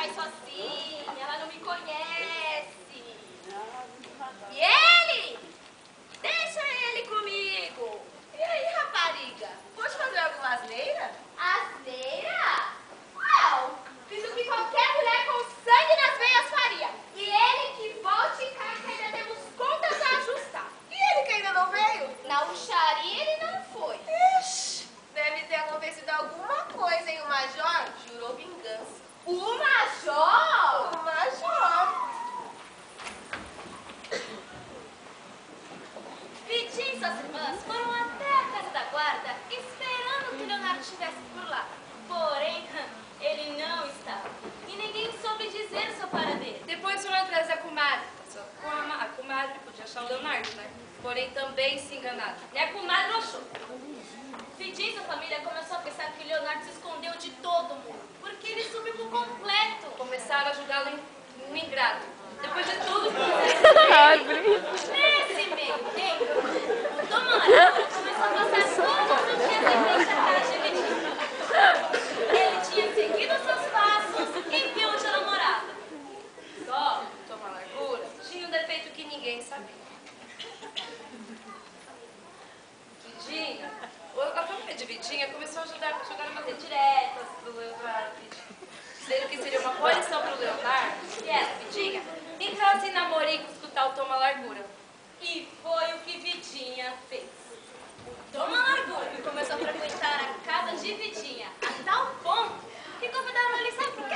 sai sozinha, ela não me conhece. E ele? Deixa ele comigo. E aí, rapariga? Pode fazer alguma asneira? Asneira? Não. Fiz o que qualquer mulher com sangue nas veias faria. E ele que volte em casa, que ainda temos contas a ajustar. E ele que ainda não veio? Na uxaria ele não foi. Ixi, deve ter acontecido alguma coisa, hein? O Major jurou vingança. O Major? O Major. Vidinha e suas irmãs foram até a casa da guarda esperando que Leonardo estivesse por lá. Porém, ele não estava. E ninguém soube dizer o seu paradeiro. Depois foram atrás da comadre. A comadre podia achar o Leonardo, né? Porém também se enganaram. E a comadre não achou. Vidinha e sua família começou a pensar que o Leonardo se escondeu de todo mundo. Porque ele sumiu por completo. Começaram a julgá-lo um ingrato. Depois de tudo que Nesse meio tempo, o Tom Malagura começou a passar todos os dias em frente à casa de Vidinha. Ele tinha seguido seus passos e viu onde ela morava. Só Tom Malagura tinha um defeito que ninguém sabia. Vidinha, a família de Vidinha começou a jogar umas indiretas do Leonardo, dizendo que seria uma punição para o Leonardo, e ela, Vidinha, entrasse em namoricos com o tal Tom Malagura. E foi o que Vidinha fez. O Tom Malagura começou a frequentar a casa de Vidinha a tal ponto que convidaram ele, sabe por quê?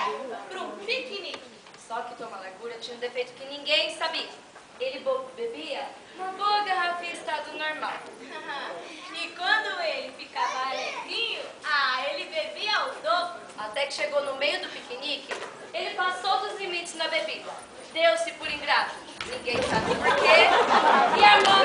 Para um piquenique. Só que Tom Malagura tinha um defeito que ninguém sabia. Ele bebia uma boa garrafinha em estado normal. E quando ele ficava alegrinho, ele bebia o dobro. Até que chegou no meio do piquenique, ele passou dos limites na bebida. Deu-se por ingrato. Ninguém sabe por quê. E armou